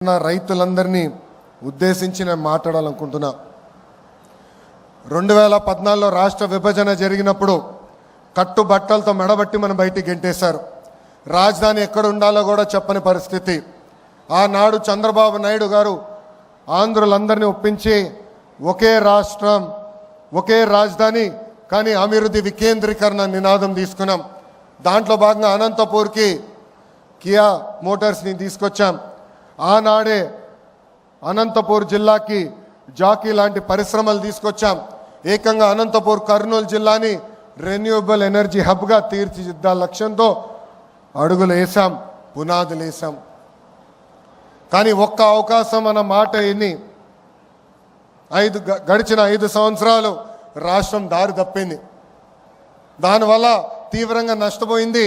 రైతులందరినీ ఉద్దేశించి నేను మాట్లాడాలనుకుంటున్నా. 2014లో రాష్ట్ర విభజన జరిగినప్పుడు కట్టుబట్టలతో మెడబట్టి మనం బయటికి గెంటేశారు. రాజధాని ఎక్కడ ఉండాలో కూడా చెప్పని పరిస్థితి. ఆనాడు చంద్రబాబు నాయుడు గారు ఆంధ్రులందరినీ ఒప్పించి ఒకే రాష్ట్రం ఒకే రాజధాని కానీ అభివృద్ధి వికేంద్రీకరణ నినాదం తీసుకున్నాం. దాంట్లో భాగంగా అనంతపూర్కి కియా మోటార్స్ని తీసుకొచ్చాం. ఆనాడే అనంతపూర్ జిల్లాకి జాకీ లాంటి పరిశ్రమలు తీసుకొచ్చాం. ఏకంగా అనంతపూర్ కర్నూలు జిల్లాని రెన్యూవబుల్ ఎనర్జీ హబ్గా తీర్చిదిద్దాల లక్ష్యంతో అడుగులు వేసాం, పునాదులు వేసాం. కానీ ఒక్క అవకాశం అన్న మాట ఎన్ని గడిచిన 5 సంవత్సరాలు రాష్ట్రం దారి తప్పింది. దానివల్ల తీవ్రంగా నష్టపోయింది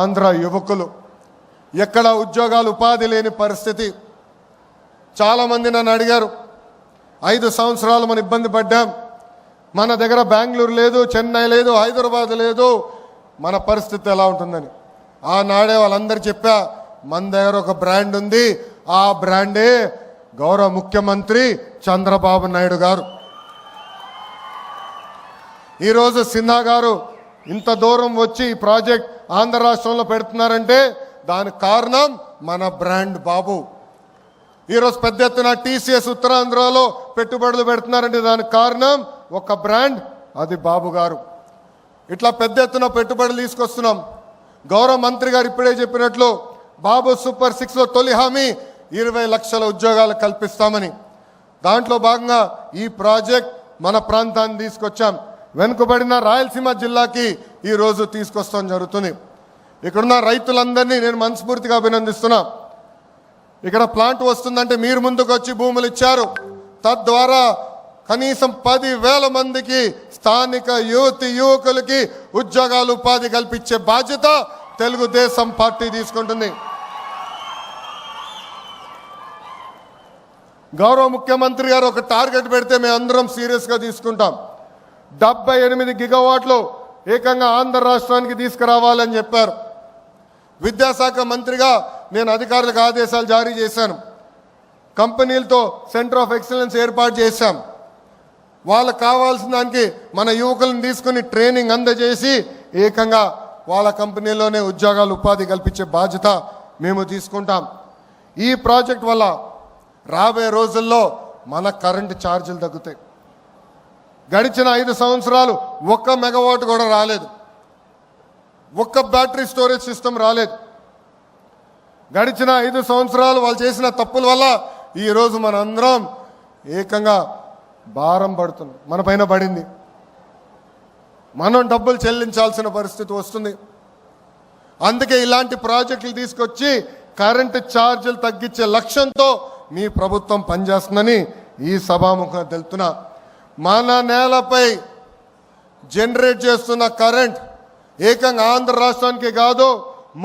ఆంధ్ర యువకులు. ఎక్కడ ఉద్యోగాలు ఉపాధి లేని పరిస్థితి. చాలామంది నన్ను అడిగారు, 5 సంవత్సరాలు మనం ఇబ్బంది పడ్డాం, మన దగ్గర బెంగళూరు లేదు, చెన్నై లేదు, హైదరాబాద్ లేదు, మన పరిస్థితి ఎలా ఉంటుందని. ఆనాడే వాళ్ళందరూ చెప్పా, మన దగ్గర ఒక బ్రాండ్ ఉంది, ఆ బ్రాండే గౌరవ ముఖ్యమంత్రి చంద్రబాబు నాయుడు గారు. ఈరోజు సిన్హా గారు ఇంత దూరం వచ్చి ఈ ప్రాజెక్ట్ ఆంధ్ర రాష్ట్రంలో పెడుతున్నారంటే దానికి కారణం మన బ్రాండ్ బాబు. ఈరోజు పెద్ద ఎత్తున టీసీఎస్ ఉత్తరాంధ్రలో పెట్టుబడులు పెడుతున్నారంటే దానికి కారణం ఒక బ్రాండ్, అది బాబు గారు. ఇట్లా పెద్ద ఎత్తున పెట్టుబడులు తీసుకొస్తున్నాం. గౌరవ మంత్రి గారు ఇప్పుడే చెప్పినట్లు బాబు సూపర్ 6లో తొలి హామీ 20 లక్షల ఉద్యోగాలు కల్పిస్తామని. దాంట్లో భాగంగా ఈ ప్రాజెక్ట్ మన ప్రాంతాన్ని తీసుకొచ్చాం. వెనుకబడిన రాయలసీమ జిల్లాకి ఈరోజు తీసుకొస్తాం జరుగుతుంది. ఇక్కడున్న రైతులందరినీ నేను మనస్ఫూర్తిగా అభినందిస్తున్నా. ఇక్కడ ప్లాంట్ వస్తుందంటే మీరు ముందుకు వచ్చి భూములు ఇచ్చారు. తద్వారా కనీసం 10,000 మందికి స్థానిక యువకులకి ఉద్యోగాలు ఉపాధి కల్పించే బాధ్యత తెలుగుదేశం పార్టీ తీసుకుంటుంది. గౌరవ ముఖ్యమంత్రి గారు ఒక టార్గెట్ పెడితే మేము అందరం సీరియస్గా తీసుకుంటాం. 78 గిగావాట్లు ఏకంగా ఆంధ్ర రాష్ట్రానికి తీసుకురావాలని చెప్పారు. విద్యాశాఖ మంత్రిగా నేను అధికారులకు ఆదేశాలు జారీ చేశాను. కంపెనీలతో సెంటర్ ఆఫ్ ఎక్సలెన్స్ ఏర్పాటు చేశాం. వాళ్ళకు కావాల్సిన దానికి మన యువకులను తీసుకుని ట్రైనింగ్ అందజేసి ఏకంగా వాళ్ళ కంపెనీలోనే ఉద్యోగాలు ఉపాధి కల్పించే బాధ్యత మేము తీసుకుంటాం. ఈ ప్రాజెక్ట్ వల్ల రాబోయే రోజుల్లో మన కరెంటు ఛార్జీలు తగ్గుతాయి. గడిచిన 5 సంవత్సరాలు 1 మెగావాట్ కూడా రాలేదు, 1 బ్యాటరీ స్టోరేజ్ సిస్టమ్ రాలేదు. గడిచిన 5 సంవత్సరాలు వాళ్ళు చేసిన తప్పుల వల్ల ఈరోజు మనందరం ఏకంగా భారం పడుతుంది, మన పైన పడింది. మనం డబ్బులు చెల్లించాల్సిన పరిస్థితి వస్తుంది. అందుకే ఇలాంటి ప్రాజెక్టులు తీసుకొచ్చి కరెంటు ఛార్జీలు తగ్గించే లక్ష్యంతో మీ ప్రభుత్వం పనిచేస్తుందని ఈ సభాముఖంగా తెలుపుతున్నా. మన నేలపై జనరేట్ చేస్తున్న కరెంట్ ఏకంగా ఆంధ్ర రాష్ట్రానికి కాదు,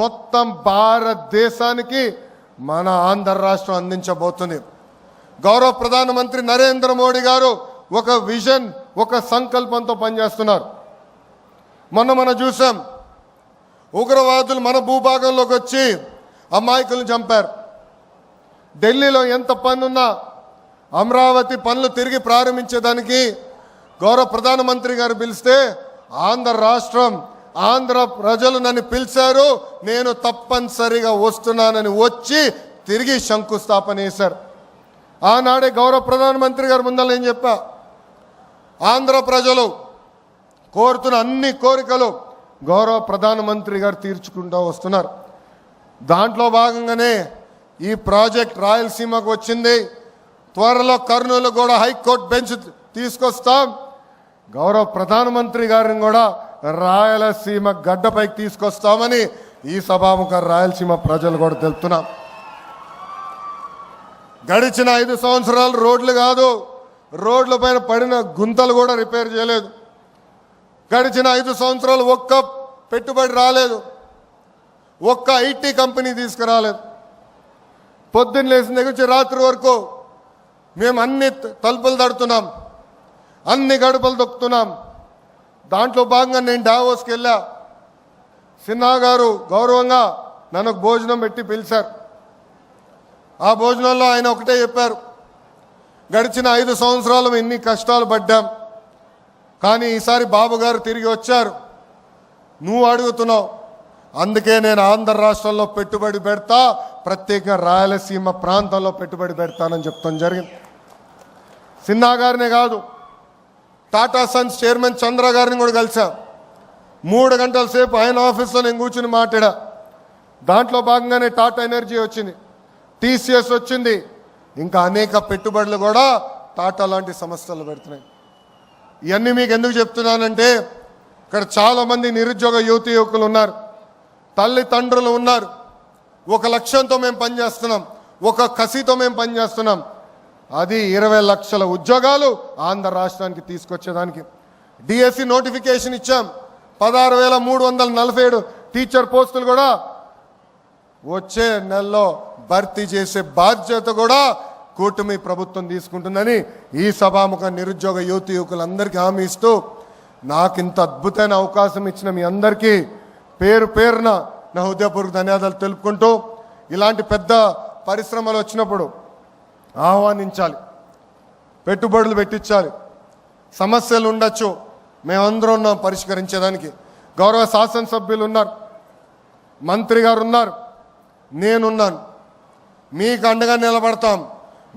మొత్తం భారతదేశానికి మన ఆంధ్ర రాష్ట్రం అందించబోతుంది. గౌరవ ప్రధానమంత్రి నరేంద్ర మోడీ గారు ఒక విజన్, ఒక సంకల్పంతో పనిచేస్తున్నారు. మనం చూసాం, ఉగ్రవాదులు మన భూభాగంలోకి వచ్చి అమాయకులను చంపారు. ఢిల్లీలో ఎంత పనున్నా అమరావతి పనులు తిరిగి ప్రారంభించేదానికి గౌరవ ప్రధానమంత్రి గారు పిలిస్తే ఆంధ్ర రాష్ట్రం, ఆంధ్ర ప్రజలు నన్ను పిలిచారు, నేను తప్పనిసరిగా వస్తున్నానని వచ్చి తిరిగి శంకుస్థాపన చేశారు. ఆనాడే గౌరవ ప్రధానమంత్రి గారు ముందర నేను చెప్పా, ఆంధ్ర ప్రజలు కోరుతున్న అన్ని కోరికలు గౌరవ ప్రధానమంత్రి గారు తీర్చుకుంటూ వస్తున్నారు. దాంట్లో భాగంగానే ఈ ప్రాజెక్ట్ రాయలసీమకు వచ్చింది. త్వరలో కర్నూలు కూడా హైకోర్టు బెంచ్ తీసుకొస్తాం. గౌరవ ప్రధానమంత్రి గారిని కూడా రాయలసీమ గడ్డపైకి తీసుకొస్తామని ఈ సభాముఖ రాయలసీమ ప్రజలు కూడా తెలుపుతున్నాం. గడిచిన 5 సంవత్సరాలు రోడ్లు కాదు, రోడ్ల పైన పడిన గుంతలు కూడా రిపేర్ చేయలేదు. గడిచిన 5 సంవత్సరాలు 1 పెట్టుబడి రాలేదు, 1 ఐటీ కంపెనీ తీసుకురాలేదు. పొద్దున్న లేచిన దగ్గర నుంచి రాత్రి వరకు మేము అన్ని తలుపులు తడుతున్నాం, అన్ని గడపలు తొక్కుతున్నాం. దాంట్లో భాగంగా నేను డావోస్కి వెళ్ళా. సిన్హా గారు గౌరవంగా నన్ను భోజనం పెట్టి పిలిచారు. ఆ భోజనంలో ఆయన ఒకటే చెప్పారు, గడిచిన 5 సంవత్సరాలు ఎన్ని కష్టాలు పడ్డాం, కానీ ఈసారి బాబు గారు తిరిగి వచ్చారు, నువ్వు అడుగుతున్నావు, అందుకే నేను ఆంధ్ర రాష్ట్రంలో పెట్టుబడి పెడతా, ప్రత్యేకంగా రాయలసీమ ప్రాంతంలో పెట్టుబడి పెడతానని చెప్తాం జరిగింది. సిన్హా గారినే కాదు, టాటా సన్స్ చైర్మన్ చంద్ర గారిని కూడా కలిసాం. 3 గంటల సేపు ఆయన ఆఫీస్లో నేను కూర్చుని మాట్లాడా. దాంట్లో భాగంగానే టాటా ఎనర్జీ వచ్చింది, టీసీఎస్ వచ్చింది, ఇంకా అనేక పెట్టుబడులు కూడా టాటా లాంటి సంస్థలు పెడుతున్నాయి. ఇవన్నీ మీకు ఎందుకు చెప్తున్నానంటే, ఇక్కడ చాలామంది నిరుద్యోగ యువతి యువకులు ఉన్నారు, తల్లిదండ్రులు ఉన్నారు. ఒక లక్ష్యంతో మేము పనిచేస్తున్నాం, ఒక కసితో మేము పనిచేస్తున్నాం. అది 20 లక్షల ఉద్యోగాలు ఆంధ్ర రాష్ట్రానికి తీసుకొచ్చేదానికి. డిఎస్సి నోటిఫికేషన్ ఇచ్చాం, 16,347 టీచర్ పోస్టులు కూడా వచ్చే నెలలో భర్తీ చేసే బాధ్యత కూడా కూటమి ప్రభుత్వం తీసుకుంటుందని ఈ సభాముఖ నిరుద్యోగ యువతి యువకులందరికీ హామీ ఇస్తూ, నాకు ఇంత అద్భుతమైన అవకాశం ఇచ్చిన మీ అందరికీ పేరు పేరున నా హృదయపూర్వక ధన్యవాదాలు తెలుపుకుంటూ, ఇలాంటి పెద్ద పరిశ్రమలు వచ్చినప్పుడు ఆహ్వానించాలి, పెట్టుబడులు పెట్టించాలి, సమస్యలు ఉండొచ్చు, మేమందరం ఉన్నాం పరిష్కరించేదానికి. గౌరవ శాసనసభ్యులు ఉన్నారు, మంత్రి గారు ఉన్నారు, నేనున్నాను, మీకు అండగా నిలబడతాం,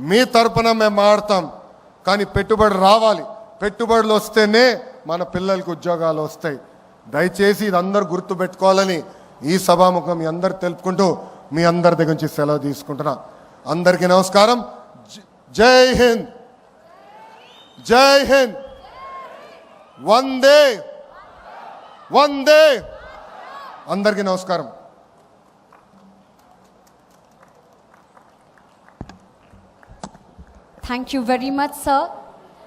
మీ తరపున మేము మాడతాం. కానీ పెట్టుబడి రావాలి, పెట్టుబడులు వస్తేనే మన పిల్లలకి ఉద్యోగాలు వస్తాయి. దయచేసి ఇది అందరూ గుర్తుపెట్టుకోవాలని ఈ సభాముఖం మీ అందరు తెలుపుకుంటూ మీ అందరి దగ్గర నుంచి సెలవు తీసుకుంటున్నా. అందరికీ నమస్కారం. జై హింద్, జై హింద్, వందే వందే. అందరికీ నమస్కారం. Thank you very much, sir.